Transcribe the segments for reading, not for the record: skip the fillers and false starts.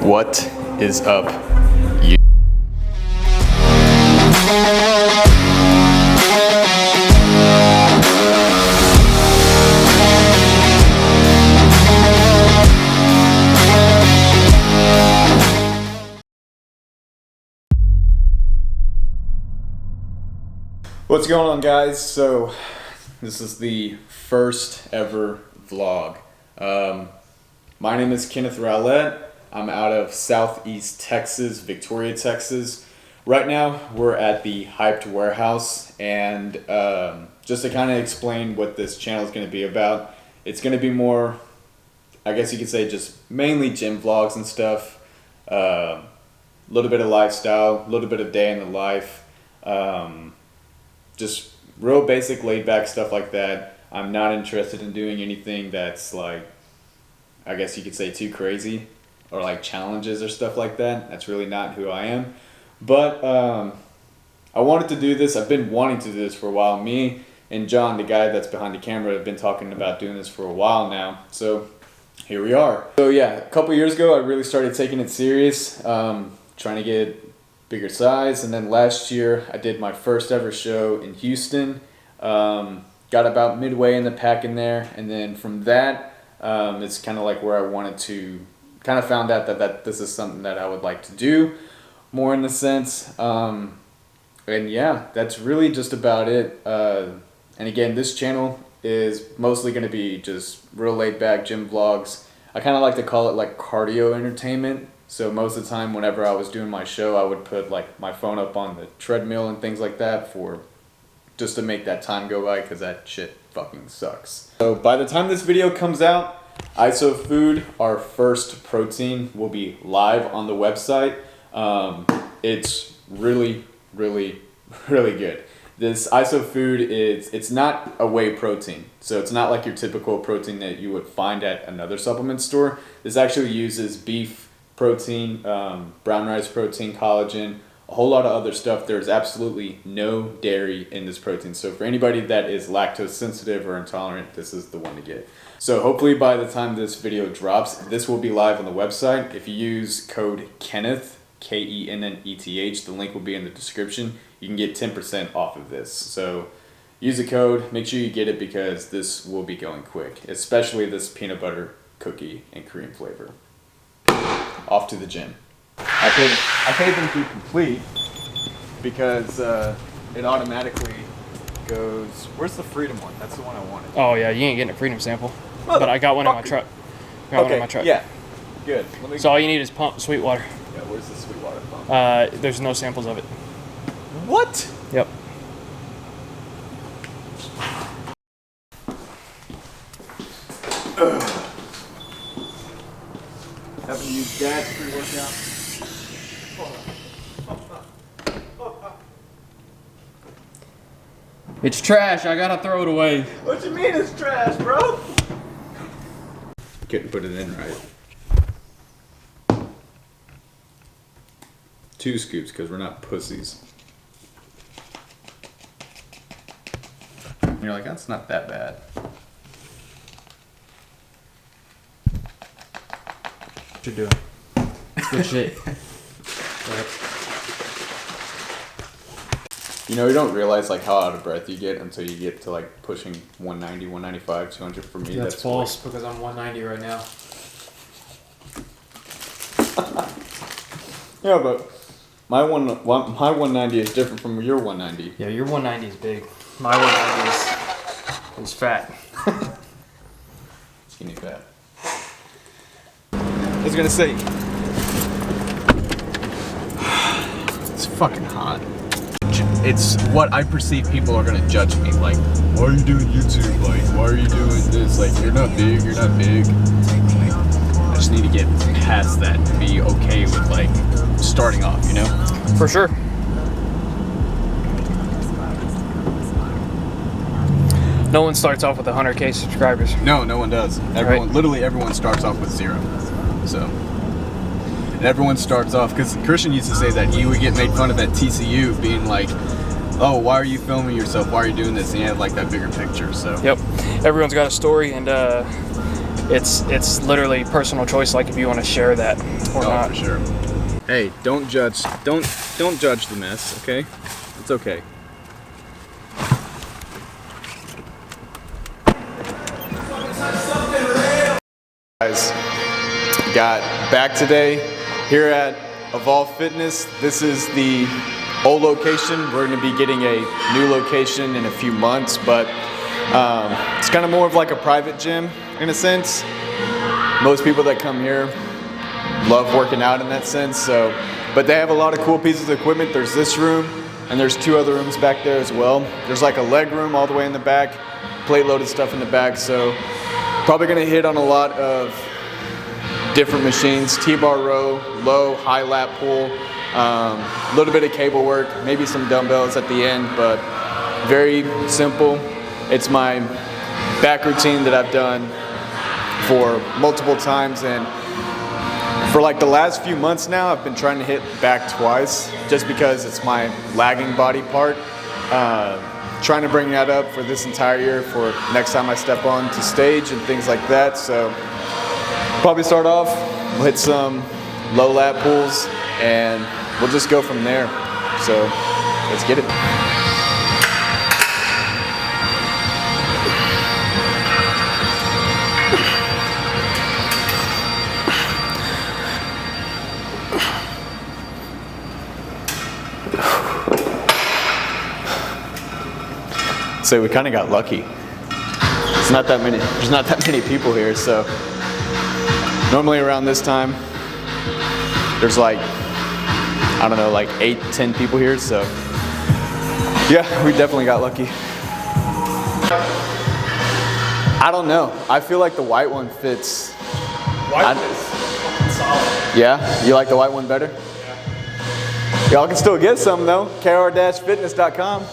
What is up, you? What's going on, guys? So this is the first ever vlog. My name is Kenneth Rowlett. I'm out of Southeast Texas, Victoria, Texas. Right now we're at the Hyped Warehouse, and just to kind of explain what this channel is going to be about, it's going to be more, I guess you could say, just mainly gym vlogs and stuff. A little bit of lifestyle, a little bit of day in the life. Just real basic laid back stuff like that. I'm not interested in doing anything that's like, I guess you could say, too crazy, or like challenges or stuff like that. That's really not who I am. But I wanted to do this. I've been wanting to do this for a while. Me and John, the guy that's behind the camera, have been talking about doing this for a while now. So here we are. So yeah, a couple years ago I really started taking it serious, trying to get bigger size, and then last year I did my first ever show in Houston. Got about midway in the pack in there, and then from that it's kind of like where I wanted to kind of found out that this is something that I would like to do more in the sense, and yeah, that's really just about it. And again, this channel is mostly going to be just real laid back gym vlogs. I kind of like to call it like cardio entertainment. So most of the time whenever I was doing my show, I would put like my phone up on the treadmill and things like that for just to make that time go by, because that shit fucking sucks. So by the time this video comes out, ISO Food, our first protein, will be live on the website. It's really good. This ISO Food it's not a whey protein, so it's not like your typical protein that you would find at another supplement store. This actually uses beef protein, brown rice protein, collagen, a whole lot of other stuff. There's absolutely no dairy in this protein. So for anybody that is lactose sensitive or intolerant, this is the one to get. So hopefully by the time this video drops, this will be live on the website. If you use code Kenneth, Kenneth, the link will be in the description. You can get 10% off of this. So use the code, make sure you get it, because this will be going quick, especially this peanut butter cookie and cream flavor. Off to the gym. I paid them to complete because it automatically goes. Where's the Freedom one? That's the one I wanted. Oh yeah, you ain't getting a Freedom sample, but I got one in my truck. One in my truck. Yeah, good. So all you need is pump Sweetwater. Yeah, where's the Sweetwater pump? There's no samples of it. What? Yep. Haven't used Dad's pre-workout. It's trash. I gotta throw it away. What you mean it's trash, bro? Couldn't put it in right. 2 scoops, because we're not pussies. You're like, that's not that bad. What you doing? Good shit. You know, you don't realize like how out of breath you get until you get to like pushing 190, 195, 200 for me. That's false, because I'm 190 right now. Yeah, but my 190 is different from your 190. Yeah, your 190 is big. My 190 is fat. Skinny fat. I was gonna say, it's fucking hot. It's what I perceive people are gonna judge me, like, why are you doing YouTube? Like, why are you doing this? Like, you're not big, you're not big. I just need to get past that and be okay with like starting off, you know? For sure. No one starts off with 100K subscribers. No, no one does. Everyone, literally everyone starts off with 0. So, and everyone starts off, because Christian used to say that he would get made fun of at TCU, being like, oh, why are you filming yourself? Why are you doing this? And he had like that bigger picture, so. Yep. Everyone's got a story, and it's literally personal choice, like if you want to share that or not. For sure. Hey, don't judge the mess, okay? It's okay. Guys, got back today here at Evolve Fitness. This is the old location. We're going to be getting a new location in a few months, but it's kind of more of like a private gym in a sense. Most people that come here love working out in that sense, but they have a lot of cool pieces of equipment. There's this room and there's 2 other rooms back there as well. There's like a leg room all the way in the back, plate loaded stuff in the back, so probably gonna hit on a lot of different machines, T-bar row, low, high lat pull, a little bit of cable work, maybe some dumbbells at the end, but very simple. It's my back routine that I've done for multiple times, and for like the last few months now, I've been trying to hit back twice just because it's my lagging body part. Trying to bring that up for this entire year for next time I step on to stage and things like that. So probably start off, we'll hit some low lat pulls and we'll just go from there. So let's get it. So we kind of got lucky. There's not that many people here, so normally around this time there's like, I don't know, like 8-10 people here, so yeah, we definitely got lucky. I don't know. I feel like the white one fits. White is solid. Yeah? You like the white one better? Yeah. Y'all can still get some though. kr-fitness.com.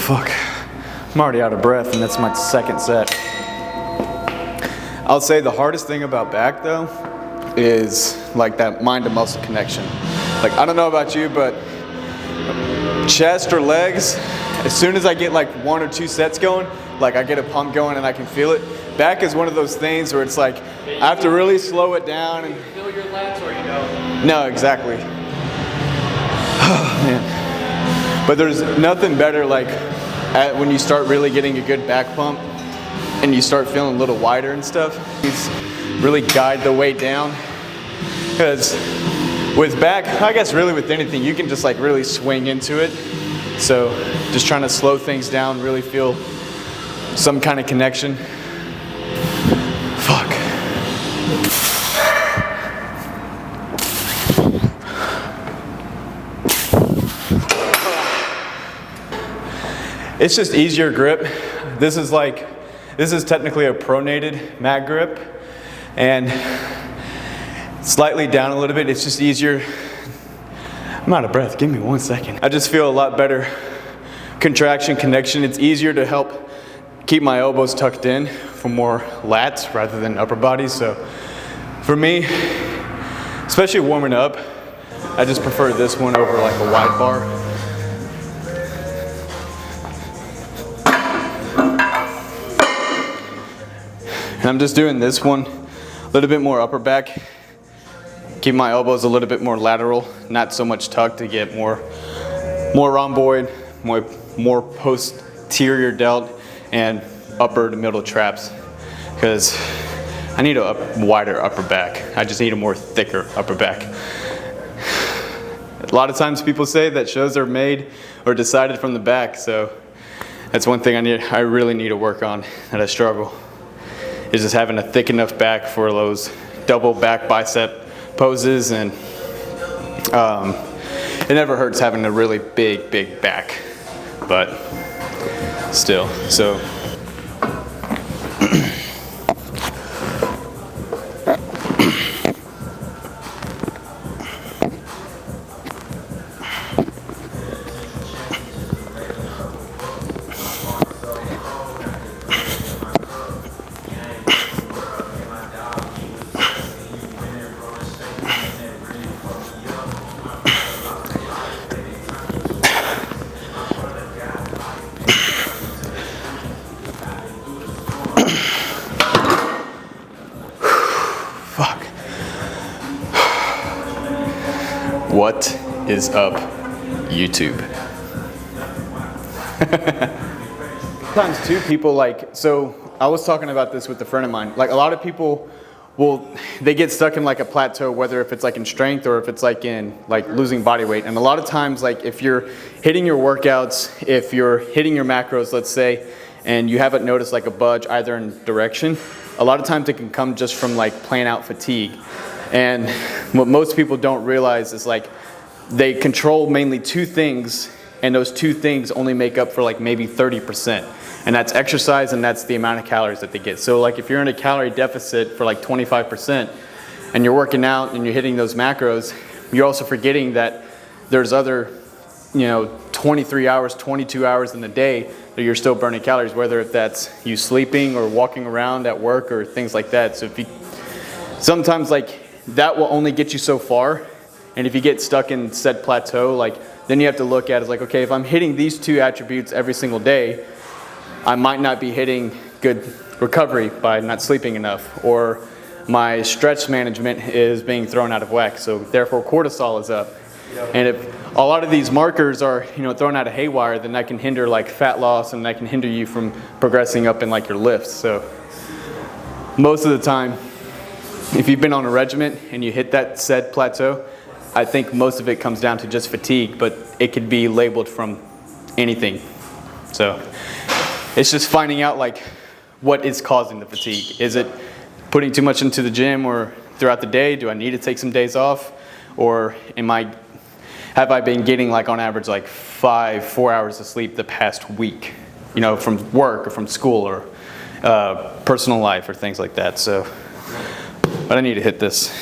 Fuck. I'm already out of breath and that's my second set. I'll say the hardest thing about back though is like that mind to muscle connection. Like I don't know about you, but chest or legs, as soon as I get like 1 or 2 sets going, like I get a pump going and I can feel it. Back is one of those things where it's like I have to really slow it down and feel your lats or you don't? No, exactly. Oh, man. But there's nothing better like when you start really getting a good back pump and you start feeling a little wider and stuff. It's really guide the weight down, because with back, I guess really with anything, you can just like really swing into it. So just trying to slow things down, really feel some kind of connection. Fuck. It's just easier grip. This is technically a pronated mat grip, and slightly down a little bit. It's just easier. I'm out of breath. Give me 1 second. I just feel a lot better contraction connection. It's easier to help keep my elbows tucked in for more lats rather than upper body. So for me, especially warming up, I just prefer this one over like a wide bar. And I'm just doing this one a little bit more upper back. Keep my elbows a little bit more lateral, not so much tucked to get more rhomboid, more posterior delt, and upper to middle traps. Because I need a wider upper back. I just need a more thicker upper back. A lot of times people say that shows are made or decided from the back, so that's one thing I really need to work on, that I struggle. Is just having a thick enough back for those double back bicep poses, and it never hurts having a really big back, but still. So What is up, YouTube? Sometimes too, people so I was talking about this with a friend of mine. Like a lot of people they get stuck in like a plateau, whether if it's like in strength or if it's like in like losing body weight. And a lot of times, like if you're hitting your workouts, if you're hitting your macros, let's say, and you haven't noticed like a budge either in direction, a lot of times it can come just from like plain out fatigue. And what most people don't realize is like they control mainly two things, and those two things only make up for like maybe 30%. And that's exercise, and that's the amount of calories that they get. So like if you're in a calorie deficit for like 25% and you're working out and you're hitting those macros, you're also forgetting that there's other, 23 hours, 22 hours in the day that you're still burning calories, whether if that's you sleeping or walking around at work or things like that. So sometimes like that will only get you so far. And if you get stuck in said plateau, then you have to look at it like, okay, if I'm hitting these two attributes every single day, I might not be hitting good recovery by not sleeping enough, or my stretch management is being thrown out of whack, so therefore cortisol is up. And if a lot of these markers are thrown out of haywire, then that can hinder like fat loss, and that can hinder you from progressing up in like your lifts. So most of the time, if you've been on a regimen and you hit that said plateau, I think most of it comes down to just fatigue, but it could be labeled from anything. So it's just finding out like what is causing the fatigue. Is it putting too much into the gym or throughout the day? Do I need to take some days off? Or have I been getting like on average like 4 hours of sleep the past week, from work or from school or personal life or things like that. So, but I need to hit this.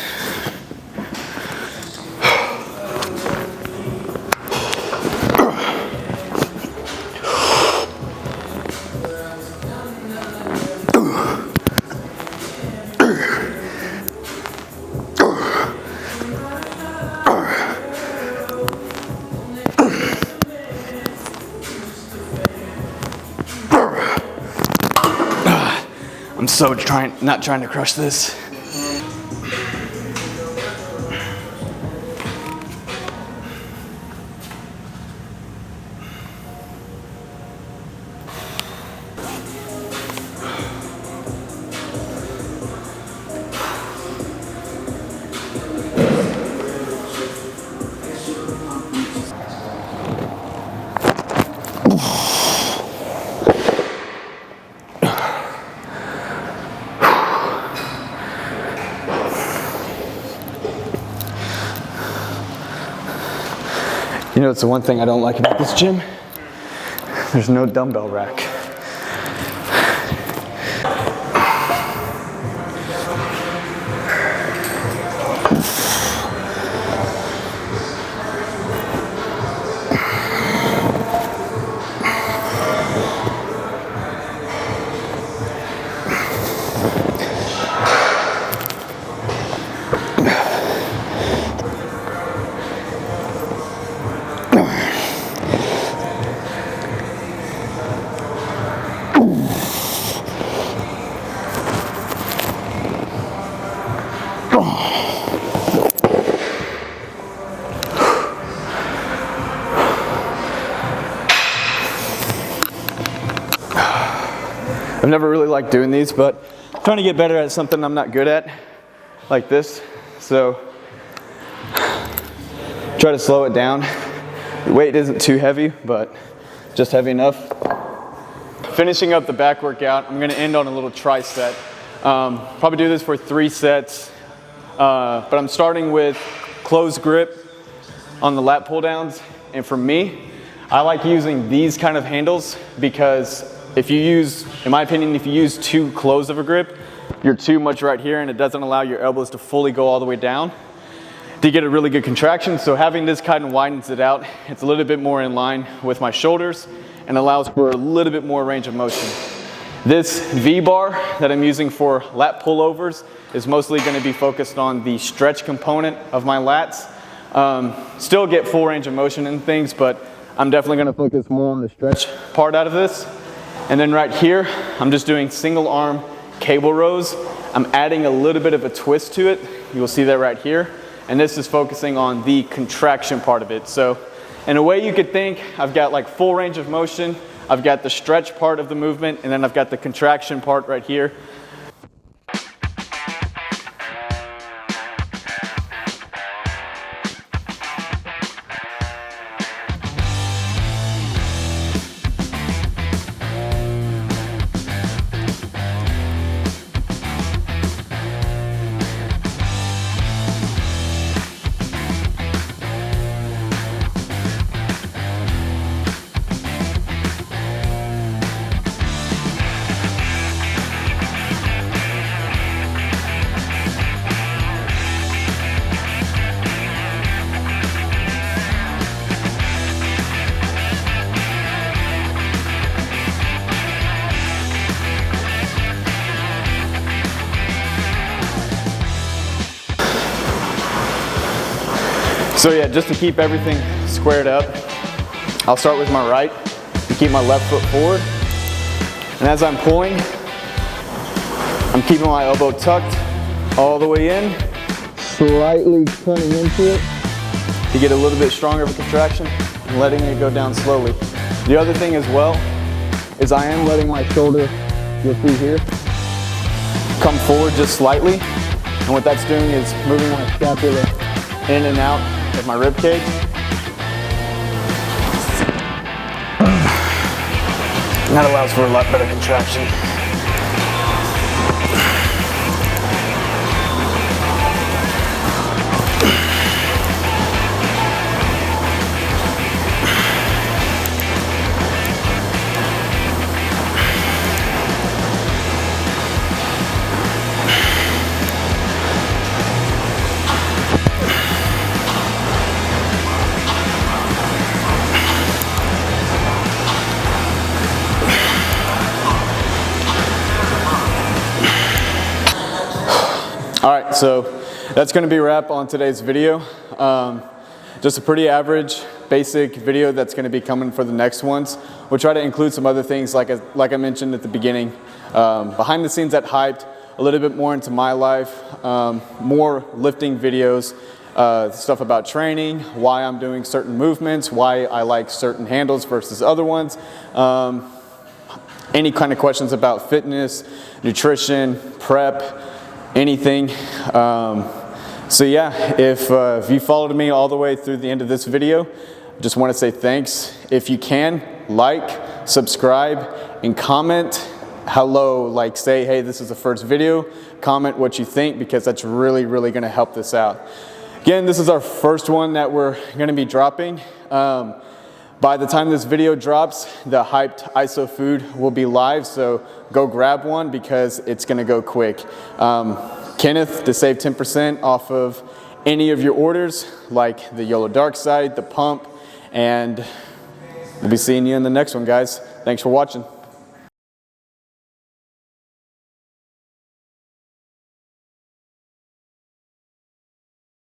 I'm so not trying to crush this. It's the one thing I don't like about this gym. There's no dumbbell rack. I've never really liked doing these, but I'm trying to get better at something I'm not good at, like this. So try to slow it down. The weight isn't too heavy, but just heavy enough. Finishing up the back workout, I'm gonna end on a little tri-set. Probably do this for 3 sets, but I'm starting with closed grip on the lat pull downs. And for me, I like using these kind of handles because if you use, in my opinion, if you use too close of a grip, you're too much right here and it doesn't allow your elbows to fully go all the way down to get a really good contraction. So having this kind of widens it out. It's a little bit more in line with my shoulders and allows for a little bit more range of motion. This V-bar that I'm using for lat pullovers is mostly going to be focused on the stretch component of my lats. Still get full range of motion and things, but I'm definitely going to focus more on the stretch part out of this. And then right here, I'm just doing single arm cable rows. I'm adding a little bit of a twist to it. You'll see that right here. and this is focusing on the contraction part of it. So in a way you could think, I've got like full range of motion, I've got the stretch part of the movement, and then I've got the contraction part right here. So yeah, just to keep everything squared up, I'll start with my right and keep my left foot forward. And as I'm pulling, I'm keeping my elbow tucked all the way in, slightly turning into it to get a little bit stronger of a contraction and letting it go down slowly. The other thing as well is I am letting my shoulder, you'll see here, come forward just slightly. And what that's doing is moving my scapula in and out of my rib cage. And that allows for a lot better contraction. All right, so that's going to be a wrap on today's video. Just a pretty average, basic video that's going to be coming for the next ones. We'll try to include some other things like I mentioned at the beginning. Behind the scenes at Hyped, a little bit more into my life, more lifting videos, stuff about training, why I'm doing certain movements, why I like certain handles versus other ones. Any kind of questions about fitness, nutrition, prep, anything. So yeah, if you followed me all the way through the end of this video, just want to say thanks. If you can, like, subscribe, and comment hello, like say, hey, this is the first video. Comment what you think, because that's really, really going to help this out. Again, this is our first one that we're going to be dropping. By the time this video drops, the Hyped ISO food will be live, so go grab one because it's gonna go quick. Kenneth, to save 10% off of any of your orders, like the YOLO Dark Side, the pump, and we'll be seeing you in the next one, guys. Thanks for watching.